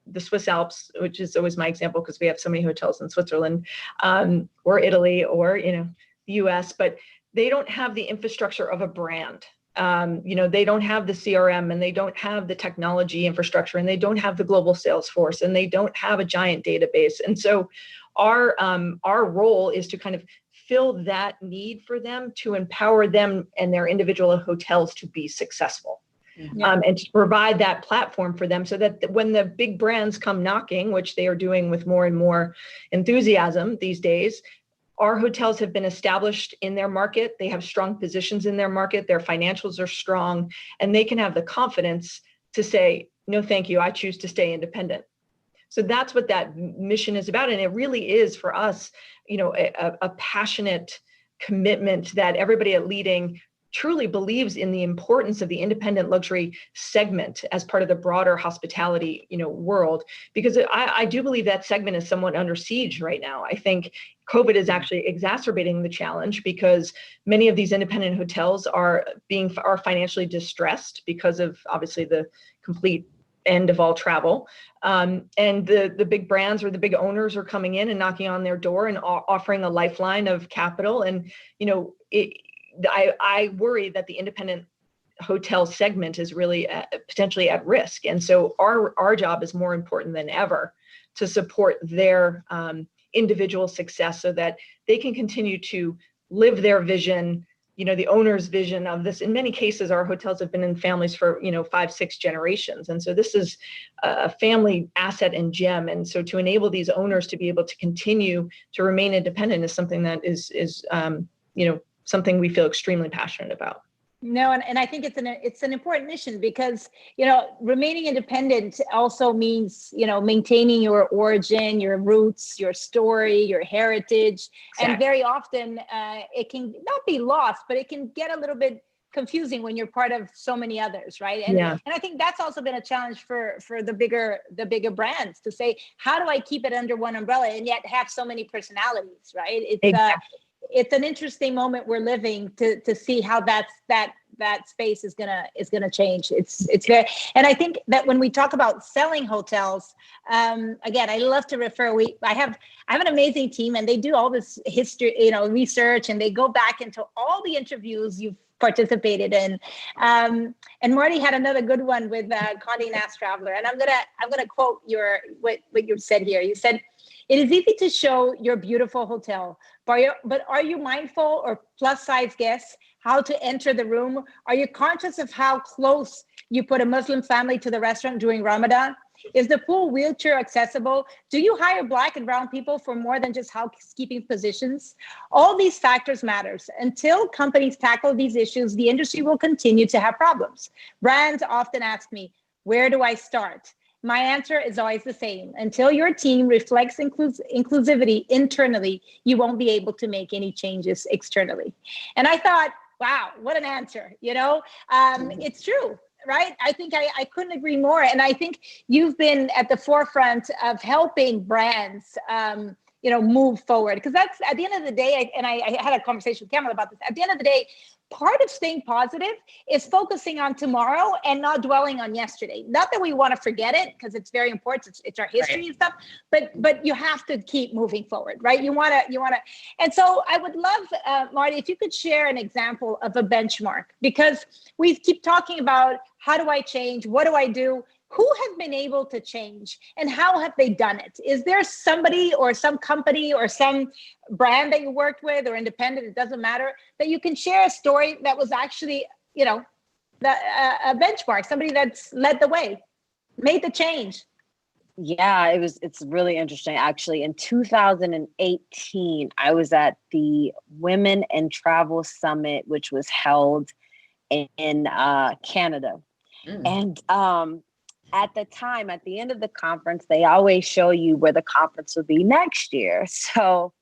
the Swiss Alps, which is always my example because we have so many hotels in Switzerland, or Italy, or, the US, but they don't have the infrastructure of a brand. They don't have the CRM, and they don't have the technology infrastructure, and they don't have the global sales force, and they don't have a giant database. And so our role is to kind of fill that need for them, to empower them and their individual hotels to be successful. Yeah. And to provide that platform for them so that when the big brands come knocking, which they are doing with more and more enthusiasm these days, our hotels have been established in their market. They have strong positions in their market. Their financials are strong, and they can have the confidence to say, no, thank you. I choose to stay independent. So that's what that mission is about. And it really is for us, a passionate commitment that everybody at Leading truly believes in the importance of the independent luxury segment as part of the broader hospitality, world, because I do believe that segment is somewhat under siege right now. I think COVID is actually exacerbating the challenge because many of these independent hotels are financially distressed because of obviously the complete end of all travel. And the big brands or the big owners are coming in and knocking on their door and offering a lifeline of capital. And, I worry that the independent hotel segment is really potentially at risk. And so our job is more important than ever to support their individual success so that they can continue to live their vision, the owner's vision of this. In many cases, our hotels have been in families for, 5-6 generations. And so this is a family asset and gem. And so to enable these owners to be able to continue to remain independent is something that is something we feel extremely passionate about. No, and I think it's an important mission because, remaining independent also means, maintaining your origin, your roots, your story, your heritage. Exactly. And very often it can not be lost, but it can get a little bit confusing when you're part of so many others, right? And I think that's also been a challenge for the bigger brands to say, how do I keep it under one umbrella and yet have so many personalities, right? It's an interesting moment we're living to see how that space is gonna change. It's very, and I think that when we talk about selling hotels, again, I love to refer. I have an amazing team, and they do all this history, research, and they go back into all the interviews you've participated in. And Marty had another good one with Condé Nast Traveler, and I'm gonna quote what you said here. You said, "It is easy to show your beautiful hotel, but are you mindful or plus size guests how to enter the room? Are you conscious of how close you put a Muslim family to the restaurant during Ramadan? Is the pool wheelchair accessible? Do you hire Black and brown people for more than just housekeeping positions? All these factors matters. Until companies tackle these issues, the industry will continue to have problems. Brands often ask me, where do I start? My answer is always the same. Until your team reflects inclusivity internally, you won't be able to make any changes externally." And I thought, wow, what an answer. It's true, right? I think I couldn't agree more. And I think you've been at the forefront of helping brands, move forward. Because that's, at the end of the day, I had a conversation with Kamala about this. At the end of the day, part of staying positive is focusing on tomorrow and not dwelling on yesterday. Not that we want to forget it, because it's very important. It's our history, right, and stuff, but you have to keep moving forward, right? You want to. And so I would love, Marty, if you could share an example of a benchmark, because we keep talking about how do I change? What do I do? Who has been able to change and how have they done it? Is there somebody or some company or some brand that you worked with or independent, it doesn't matter, that you can share a story that was actually, a benchmark, somebody that's led the way, made the change? Yeah, it's really interesting. Actually, in 2018, I was at the Women in Travel Summit, which was held in Canada. And at the time, at the end of the conference, they always show you where the conference will be next year. So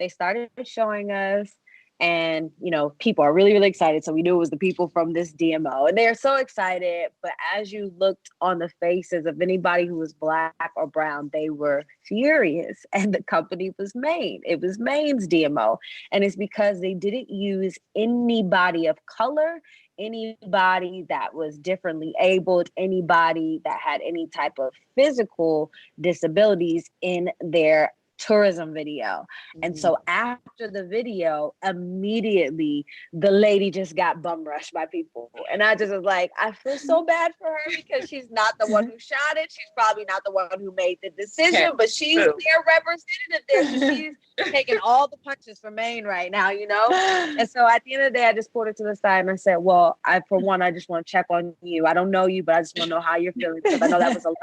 they started showing us, And, people are really, really excited. So we knew it was the people from this DMO, and they're so excited. But as you looked on the faces of anybody who was Black or brown, they were furious. And the company was Maine. It was Maine's DMO. And it's because they didn't use anybody of color, anybody that was differently abled, anybody that had any type of physical disabilities in their tourism video. And so after the video, immediately the lady just got bum rushed by people. And I just was like, I feel so bad for her, because she's not the one who shot it. She's probably not the one who made the decision, but she's their representative there. So she's taking all the punches for Maine right now, And so at the end of the day, I just pulled her to the side and I said, well, I just want to check on you. I don't know you, but I just want to know how you're feeling, because I know that was a lot.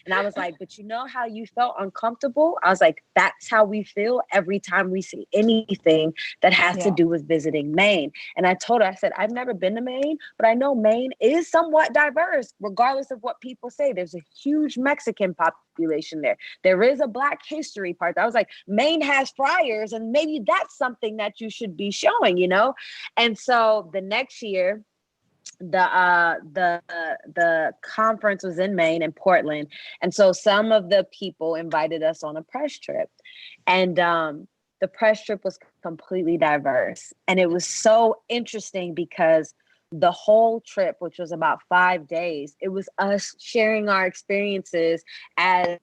And I was like, but you know how you felt uncomfortable? I was like, that's how we feel every time we see anything that has to do with visiting Maine. And I told her, I said, I've never been to Maine, but I know Maine is somewhat diverse, regardless of what people say. There's a huge Mexican population there. There is a Black history part. I was like, Maine has friars, and maybe that's something that you should be showing, And so the next year, the conference was in Maine, in Portland, and so some of the people invited us on a press trip, and the press trip was completely diverse, and it was so interesting because the whole trip, which was about 5 days, it was us sharing our experiences as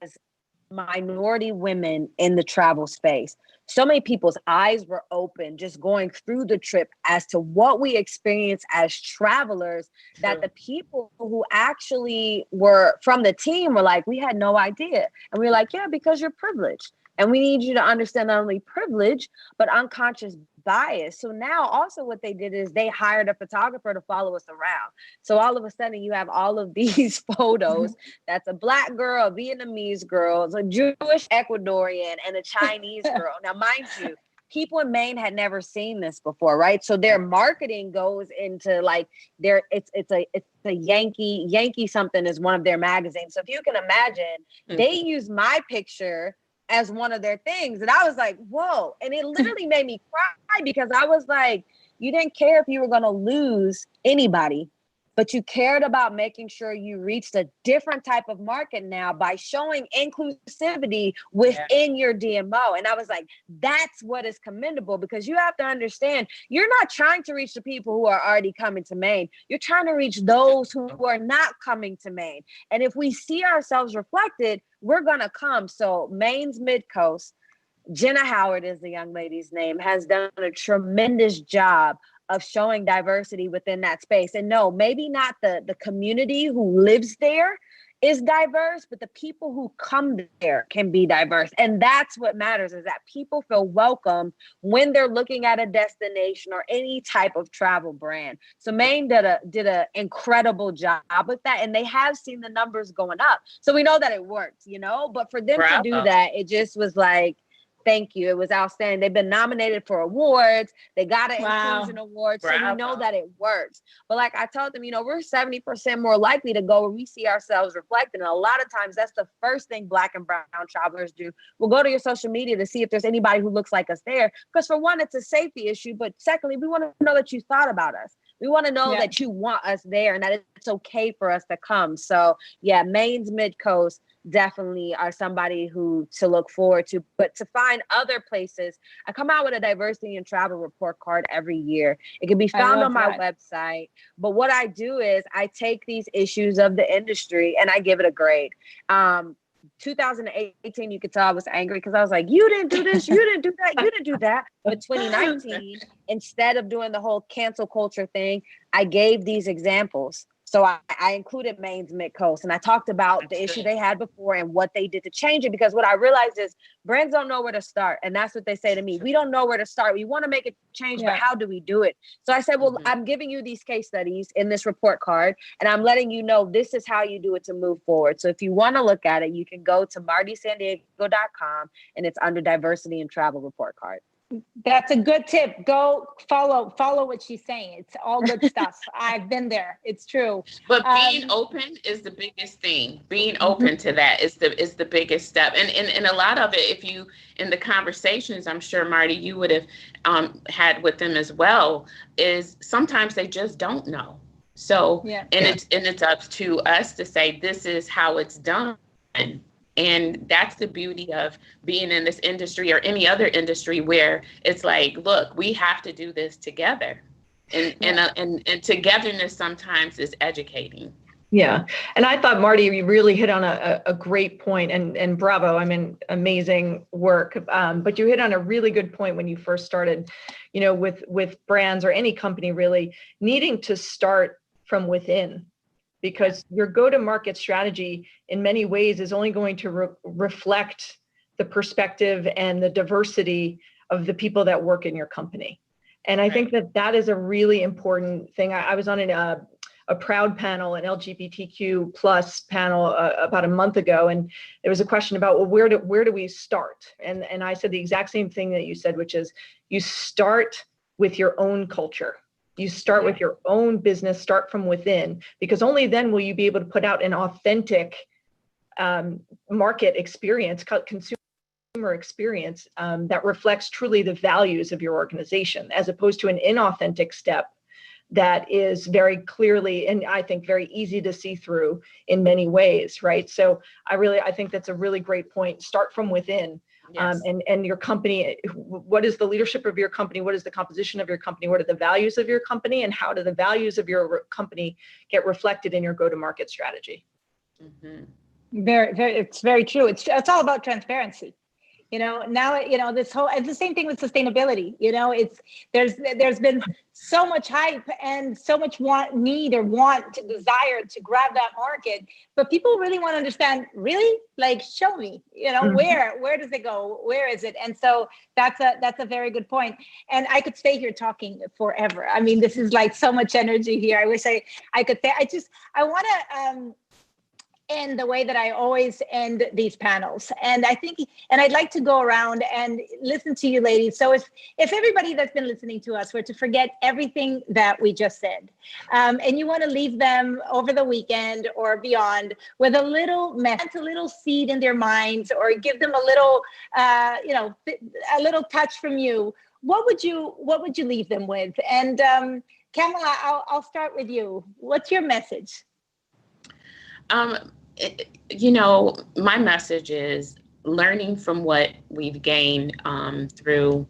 minority women in the travel space. So many people's eyes were open just going through the trip as to what we experienced as travelers, that the people who actually were from the team were like, we had no idea. And we were like, yeah, because you're privileged. And we need you to understand not only privilege, but unconscious bias. So now also what they did is they hired a photographer to follow us around. So all of a sudden you have all of these photos. That's a Black girl, a Vietnamese girl, a Jewish Ecuadorian, and a Chinese girl. Now, mind you, people in Maine had never seen this before, right? So their marketing goes into like it's a Yankee something is one of their magazines. So if you can imagine, they use my picture as one of their things. And I was like, whoa. And it literally made me cry, because I was like, you didn't care if you were going to lose anybody, but you cared about making sure you reached a different type of market now by showing inclusivity within your DMO. And I was like, that's what is commendable, because you have to understand, you're not trying to reach the people who are already coming to Maine. You're trying to reach those who are not coming to Maine. And if we see ourselves reflected, we're going to come. So Maine's Mid-Coast, Jenna Howard is the young lady's name, has done a tremendous job of showing diversity within that space. And no, maybe not the community who lives there is diverse, but the people who come there can be diverse. And that's what matters, is that people feel welcome when they're looking at a destination or any type of travel brand. So Maine did a incredible job with that, and they have seen the numbers going up. So we know that it works, but for them to do that, it just was like, thank you. It was outstanding. They've been nominated for awards. They got an inclusion award. So we know that it works. But like I told them, we're 70% more likely to go where we see ourselves reflected. And a lot of times that's the first thing Black and brown travelers do. We'll go to your social media to see if there's anybody who looks like us there. Because for one, it's a safety issue. But secondly, we want to know that you thought about us. We want to know that you want us there and that it's okay for us to come. So yeah, Maine's Mid-Coast definitely are somebody who to look forward to. But to find other places, I come out with a diversity and travel report card every year. It can be found on my website. But what I do is I take these issues of the industry and I give it a grade. 2018, you could tell I was angry because I was like, you didn't do this, you didn't do that, you didn't do that. But 2019, instead of doing the whole cancel culture thing, I gave these examples. So I included Maine's Mid-Coast, and I talked about the issue they had before and what they did to change it. Because what I realized is brands don't know where to start. And that's what they say to me. We don't know where to start. We want to make a change, but how do we do it? So I said, well, I'm giving you these case studies in this report card, and I'm letting you know this is how you do it to move forward. So if you want to look at it, you can go to martysandiego.com, and it's under diversity and travel report card. That's a good tip. Go follow what she's saying. It's all good stuff. I've been there. It's true. But being open is the biggest thing. Being Mhm. open to that is the biggest step. And a lot of it, if you, in the conversations, I'm sure, Marty, you would have had with them as well, is sometimes they just don't know. So, Yeah. it's up to us to say, this is how it's done. And that's the beauty of being in this industry or any other industry where it's like, look, we have to do this together. And togetherness sometimes is educating. Yeah. And I thought, Marty, you really hit on a great point, and bravo. I mean, amazing work. But you hit on a really good point when you first started, with brands or any company really needing to start from within, because your go-to-market strategy in many ways is only going to reflect the perspective and the diversity of the people that work in your company. And I think that is a really important thing. I was on a Proud panel, an LGBTQ plus panel about a month ago, and there was a question about, well, where do we start? And I said the exact same thing that you said, which is you start with your own culture. You start with your own business, start from within, because only then will you be able to put out an authentic market experience, consumer experience that reflects truly the values of your organization, as opposed to an inauthentic step that is very clearly, and I think very easy to see through in many ways, right? So I think that's a really great point. Start from within. Yes. And your company, what is the leadership of your company? What is the composition of your company? What are the values of your company? And how do the values of your company get reflected in your go-to-market strategy? Mm-hmm. It's very true. It's all about transparency. Now, this whole, and the same thing with sustainability, there's been so much hype and so much desire to grab that market, but people really want to understand, really, like, show me, mm-hmm. where does it go? Where is it? And so that's a very good point. And I could stay here talking forever. I mean, this is like so much energy here. I wish I could say, I want to, end the way that I always end these panels. And I'd like to go around and listen to you ladies. So if everybody that's been listening to us were to forget everything that we just said, and you want to leave them over the weekend or beyond with a little message, a little seed in their minds, or give them a little, a little touch from you, what would you leave them with? And Kamala, I'll start with you. What's your message? My message is learning from what we've gained through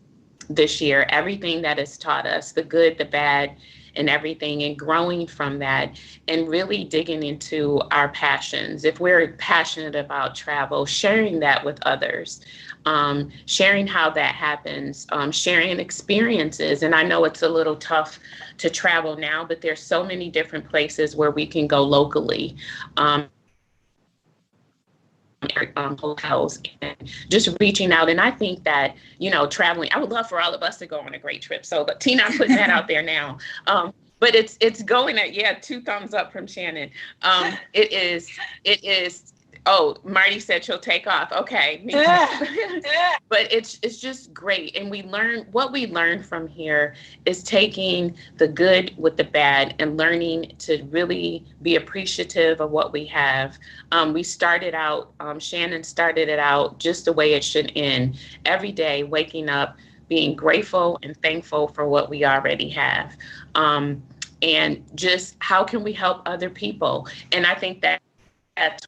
this year, everything that has taught us, the good, the bad, and everything, and growing from that, and really digging into our passions. If we're passionate about travel, sharing that with others, sharing how that happens, sharing experiences. And I know it's a little tough to travel now, but there's so many different places where we can go locally. Hotels, and just reaching out. And I think that, traveling, I would love for all of us to go on a great trip. So, but Tina, I'm putting that out there now. But it's going at, 2 thumbs up from Shannon. It is. Oh, Marty said she'll take off. Okay. But it's just great. And what we learn from here is taking the good with the bad and learning to really be appreciative of what we have. We started out, Shannon started it out just the way it should end. Every day, waking up, being grateful and thankful for what we already have. And just how can we help other people? And I think that's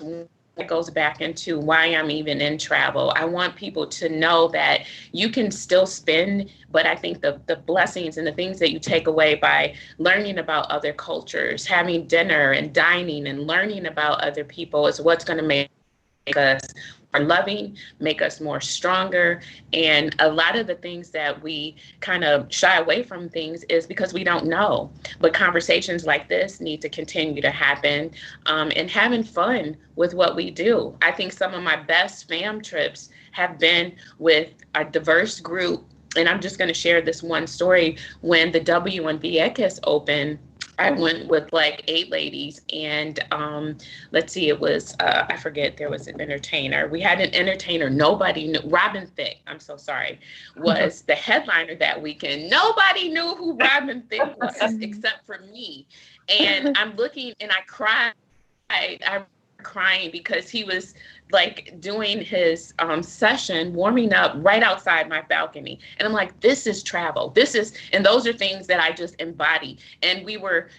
it goes back into why I'm even in travel. I want people to know that you can still spend, but I think the blessings and the things that you take away by learning about other cultures, having dinner and dining and learning about other people is what's going to make us more loving, make us more stronger. And a lot of the things that we kind of shy away from things is because we don't know. But conversations like this need to continue to happen, and having fun with what we do. I think some of my best fam trips have been with a diverse group. And I'm just going to share this one story. When the W in Vieques opened, I went with like 8 ladies, and let's see, it was I forget, there was an entertainer. We had an entertainer. Nobody knew. Robin Thicke, I'm so sorry, was the headliner that weekend. Nobody knew who Robin Thicke was except for me. And I'm looking and I cried. I crying because he was like doing his session, warming up right outside my balcony. And I'm like, this is travel. And those are things that I just embody. And we were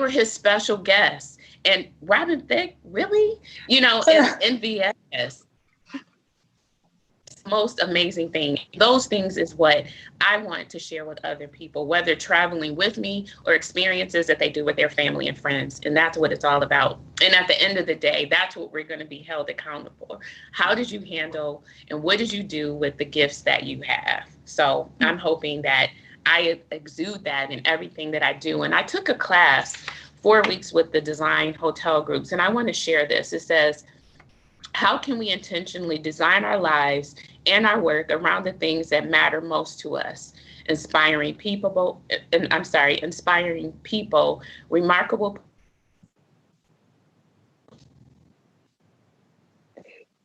his special guests. And Robin Thicke, really? In VS. Most amazing thing. Those things is what I want to share with other people, whether traveling with me or experiences that they do with their family and friends. And that's what it's all about. And at the end of the day, that's what we're going to be held accountable for. How did you handle and what did you do with the gifts that you have? So I'm hoping that I exude that in everything that I do. And I took a class 4 weeks with the design hotel groups, and I want to share this. It says, how can we intentionally design our lives and our work around the things that matter most to us? Inspiring people, remarkable.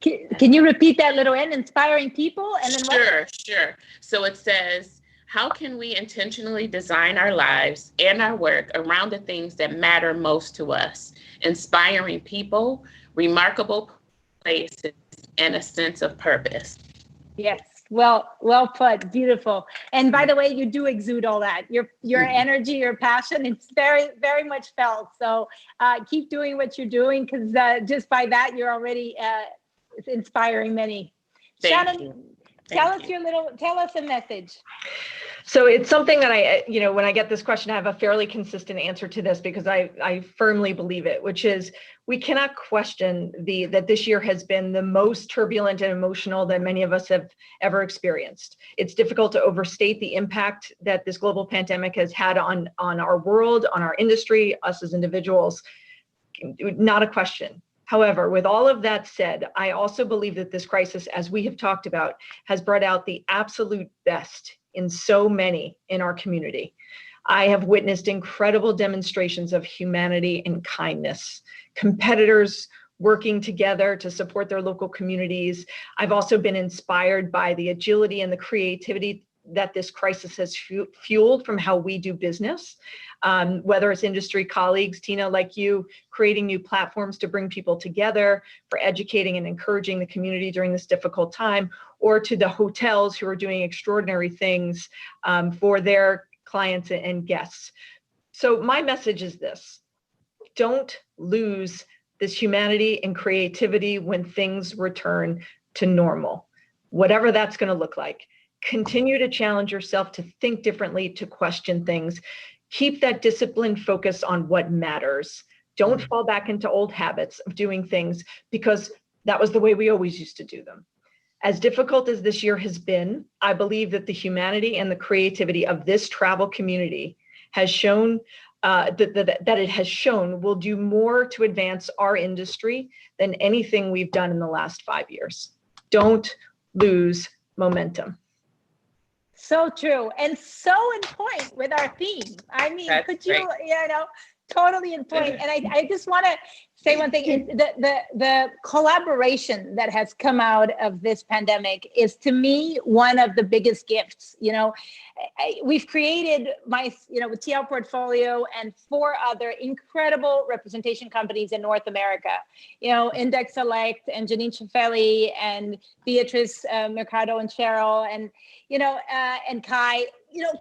Can you repeat that little end? Inspiring people, and then what? Sure. So it says, how can we intentionally design our lives and our work around the things that matter most to us? Inspiring people, remarkable places, and a sense of purpose. Yes, well put, beautiful. And by the way, you do exude all that. Your energy, your passion, it's very, very much felt. So keep doing what you're doing, because just by that, you're already inspiring many. Shannon, tell us a message. So it's something that when I get this question, I have a fairly consistent answer to this, because I firmly believe it, which is we cannot question that this year has been the most turbulent and emotional that many of us have ever experienced. It's difficult to overstate the impact that this global pandemic has had on our world, on our industry, us as individuals. Not a question. However, with all of that said, I also believe that this crisis, as we have talked about, has brought out the absolute best in so many in our community. I have witnessed incredible demonstrations of humanity and kindness, competitors working together to support their local communities. I've also been inspired by the agility and the creativity that this crisis has fueled from how we do business, whether it's industry colleagues, Tina, like you, creating new platforms to bring people together, for educating and encouraging the community during this difficult time, or to the hotels who are doing extraordinary things for their clients and guests. So my message is this: don't lose this humanity and creativity when things return to normal, whatever that's going to look like. Continue to challenge yourself to think differently, to question things. Keep that disciplined focus on what matters. Don't fall back into old habits of doing things because that was the way we always used to do them. As difficult as this year has been, I believe that the humanity and the creativity of this travel community has shown that it has shown will do more to advance our industry than anything we've done in the last 5 years. Don't lose momentum. So true, and so in point with our theme. I mean, That's could you, great. totally in point. And I just want to say one thing: the collaboration that has come out of this pandemic is, to me, one of the biggest gifts. We've created with TL Portfolio and 4 other incredible representation companies in North America. Index Select and Janine Ciafelli and Beatrice Mercado and Cheryl and and Kai,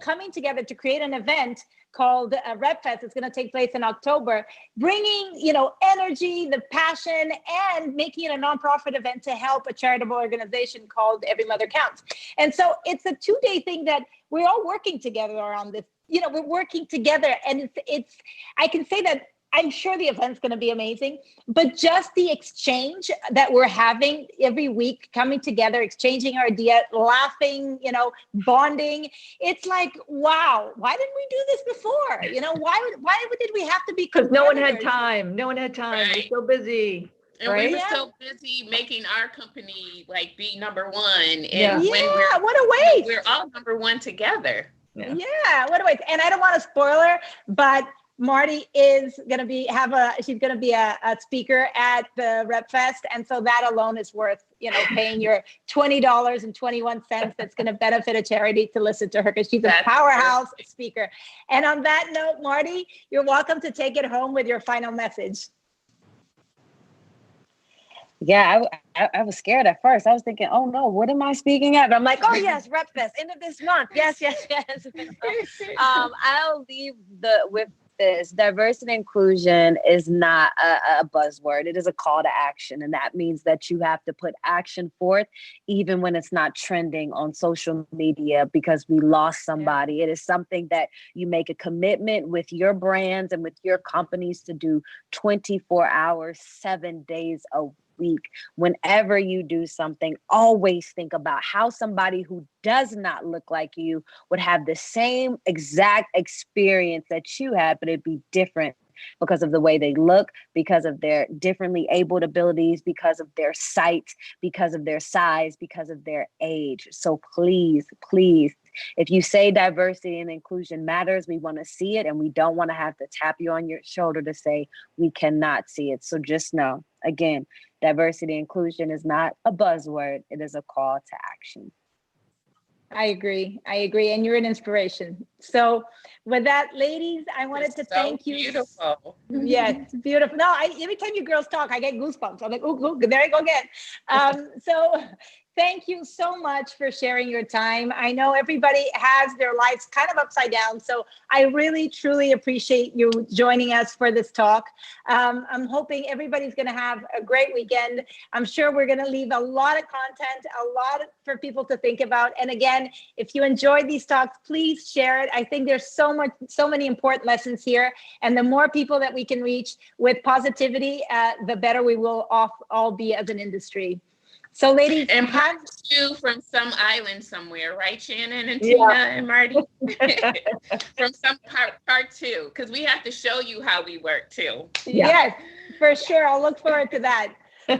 coming together to create an event called RepFest. It's going to take place in October, bringing, energy, the passion, and making it a nonprofit event to help a charitable organization called Every Mother Counts. And so it's a 2-day thing that we're all working together on this. We're working together, and it's I can say that I'm sure the event's going to be amazing, but just the exchange that we're having every week, coming together, exchanging our idea, laughing, bonding. It's like, wow, why didn't we do this before? Why did we have to be? Because no one had time. Right. We're so busy. And we were so busy making our company be number one. And what a waste. We're all number one together. Yeah, what a waste. And I don't want to spoil her, but Marty is going to be she's going to be a speaker at the Rep Fest, and so that alone is worth paying your $20.21. That's going to benefit a charity to listen to her, because she's a powerhouse speaker. And on that note, Marty, you're welcome to take it home with your final message. Yeah, I was scared at first. I was thinking, oh no, what am I speaking at? But I'm like, oh yes, Rep Fest, end of this month. Yes. I'll leave with this. Diversity and inclusion is not a buzzword. It is a call to action. And that means that you have to put action forth, even when it's not trending on social media because we lost somebody. It is something that you make a commitment with your brands and with your companies to do 24 hours, 7 days a week. Whenever you do something, always think about how somebody who does not look like you would have the same exact experience that you had, but it'd be different because of the way they look, because of their differently abled abilities, because of their sight, because of their size, because of their age. So please, if you say diversity and inclusion matters, we want to see it, and we don't want to have to tap you on your shoulder to say we cannot see it. So just know, again, diversity and inclusion is not a buzzword. It is a call to action. I agree. And you're an inspiration. So with that, ladies, I wanted to thank you. Beautiful. Yes, beautiful. No, every time you girls talk, I get goosebumps. I'm like, ooh, there I go again. So thank you so much for sharing your time. I know everybody has their lives kind of upside down. So I really, truly appreciate you joining us for this talk. I'm hoping everybody's going to have a great weekend. I'm sure we're going to leave a lot of content, a lot for people to think about. And again, if you enjoyed these talks, please share it. I think there's so many important lessons here. And the more people that we can reach with positivity, the better we will all be as an industry. So ladies, and part two from some island somewhere, right, Shannon and Tina and Marty? From some part two, because we have to show you how we work too. Yes, for sure. I'll look forward to that.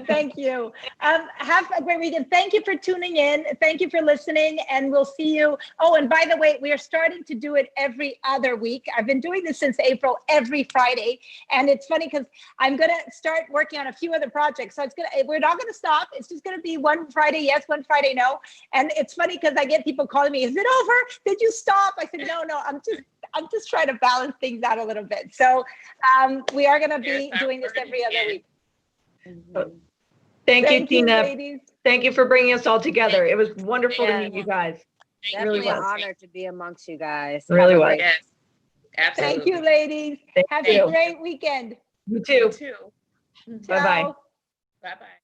Thank you. Have a great weekend. Thank you for tuning in. Thank you for listening, and we'll see you. Oh, and by the way, we are starting to do it every other week. I've been doing this since April, every Friday. And it's funny because I'm going to start working on a few other projects. So we're not going to stop. It's just going to be one Friday yes, one Friday no. And it's funny because I get people calling me, is it over? Did you stop? I said, no, I'm just trying to balance things out a little bit. So we are going to be doing this every other week. Thank you, Tina. Ladies. Thank you for bringing us all together. It was wonderful to meet you guys. Definitely an honor to be amongst you guys. Really was. Yes, absolutely. Thank you, ladies. Have a great weekend. You too. You too. Bye-bye. Bye-bye.